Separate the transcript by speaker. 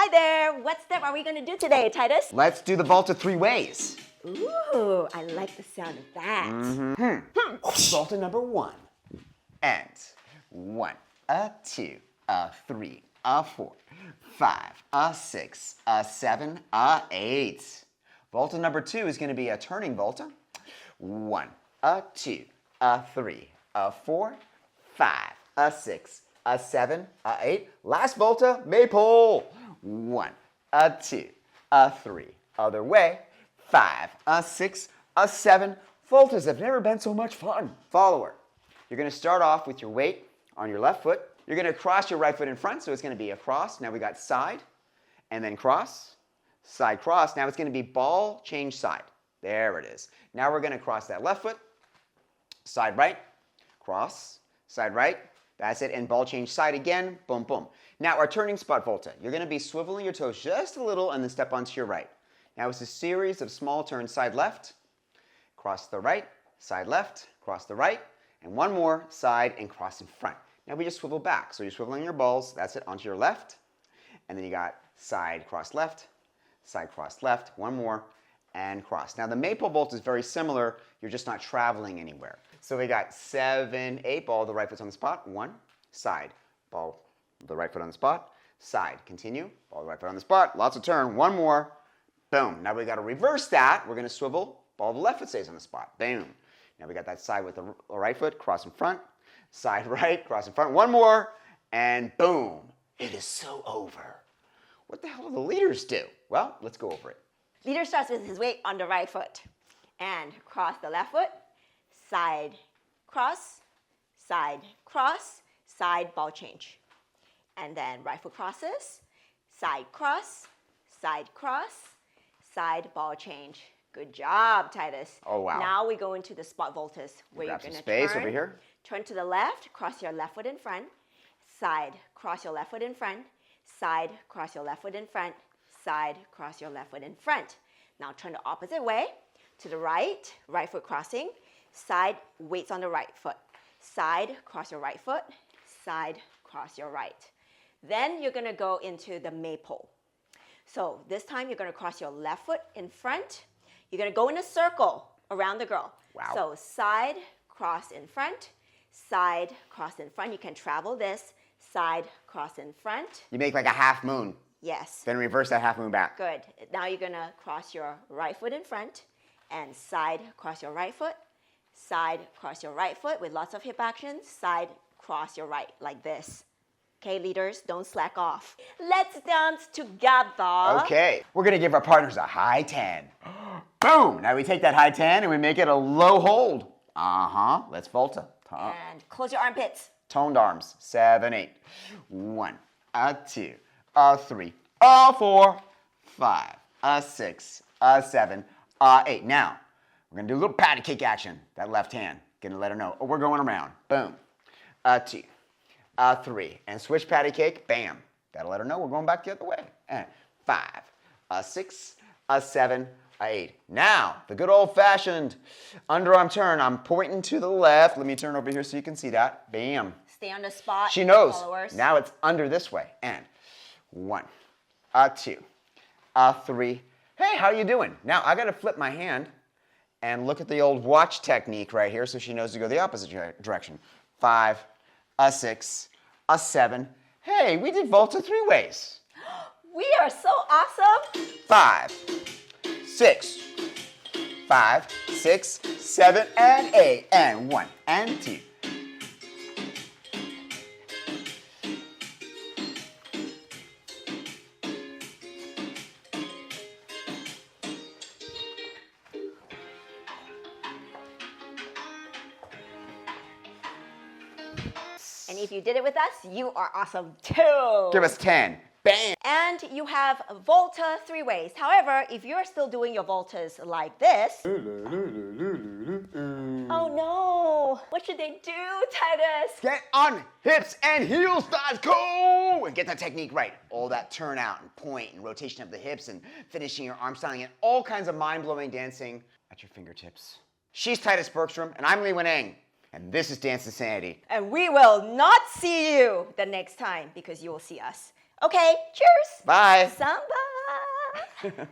Speaker 1: Hi there. What step are we going to do today, Titus?
Speaker 2: Let's do the Volta 3 ways.
Speaker 1: Ooh, I like the sound of that.
Speaker 2: Volta number 1. And 1, 2, 3, 4, 5, 6, 7, 8. Volta number 2 is going to be a turning volta. 1, 2, 3, 4, 5, 6, 7, 8. Last volta, maple. 1, 2, 3. Other way. 5, 6, 7. Voltas have never been so much fun. Follower. You're going to start off with your weight on your left foot. You're going to cross your right foot in front, so it's going to be a cross. Now we got side, and then cross, side, cross. Now it's going to be ball, change side. There it is. Now we're going to cross that left foot, side right, cross, side right. That's it, and ball change side again, boom, boom. Now our turning spot volta. You're going to be swiveling your toes just a little and then step onto your right. Now it's a series of small turns, side left, cross the right, side left, cross the right, and one more, side and cross in front. Now we just swivel back. So you're swiveling your balls, that's it, onto your left. And then you got side, cross left, side, cross left, one more, and cross. Now the maple volt is very similar, you're just not traveling anywhere. So we got 7, 8, ball, the right foot's on the spot, 1, side, ball, the right foot on the spot, side, continue, ball, the right foot on the spot, lots of turn, one more, boom. Now we got to reverse that, we're going to swivel, ball, the left foot stays on the spot, boom. Now we got that side with the right foot, cross in front, side right, cross in front, one more, and boom. It is so over. What the hell do the leaders do? Well, let's go over it.
Speaker 1: Leader starts with his weight on the right foot. And cross the left foot, side, cross, side, ball change. And then right foot crosses, side, side, ball change. Good job, Titus.
Speaker 2: Oh, wow.
Speaker 1: Now we go into the spot voltas where you're going to
Speaker 2: space over here.
Speaker 1: Turn to the left, cross your left foot in front, side, cross your left foot in front, side, cross your left foot in front, side, cross your left foot in front. Now turn the opposite way, to the right, right foot crossing, side, weights on the right foot, side, cross your right foot, side, cross your right. Then you're going to go into the maple. So this time you're going to cross your left foot in front. You're going to go in a circle around the girl.
Speaker 2: Wow.
Speaker 1: So side, cross in front, side, cross in front. You can travel this, side, cross in front.
Speaker 2: You make like a half moon.
Speaker 1: Yes.
Speaker 2: Then reverse that half moon back.
Speaker 1: Good. Now you're going to cross your right foot in front and side, cross your right foot, side, cross your right foot with lots of hip actions, side, cross your right like this. Okay, leaders, don't slack off. Let's dance together.
Speaker 2: Okay, we're gonna give our partners a high 10. Boom! Now we take that high 10 and we make it a low hold. Let's volta.
Speaker 1: And close your armpits.
Speaker 2: Toned arms, 7, 8. 1, 2, 3, 4, 5, 6, 7, 8. Now, we're gonna do a little patty cake action. That left hand, gonna let her know. Oh, we're going around. Boom. 2, 3, and switch patty cake, bam. That'll let her know we're going back the other way. And 5, 6, 7, 8. Now, the good old-fashioned underarm turn. I'm pointing to the left. Let me turn over here so you can see that. Bam.
Speaker 1: Stay on the spot.
Speaker 2: She knows.
Speaker 1: Followers.
Speaker 2: Now it's under this way. And 1, 2, 3. Hey, how you doing? Now, I got to flip my hand and look at the old watch technique right here so she knows to go the opposite direction. 5, 6, 7. Hey, we did Volta 3 ways.
Speaker 1: We are so awesome.
Speaker 2: 5, 6, 5, 6, 7, and 8. And 1, and 2.
Speaker 1: And if you did it with us, you are awesome too.
Speaker 2: Give us 10. Bam!
Speaker 1: And you have Volta 3 ways. However, if you're still doing your voltas like this, oh no, what should they do, Titus?
Speaker 2: Get on hips and heels, let's go! And get that technique right. All that turnout and point and rotation of the hips and finishing your arm styling and all kinds of mind-blowing dancing at your fingertips. She's Titus Bergstrom, and I'm Lee Wen-Eng. And this is Dance Insanity.
Speaker 1: And we will not see you the next time because you will see us. Okay, cheers.
Speaker 2: Bye.
Speaker 1: Samba.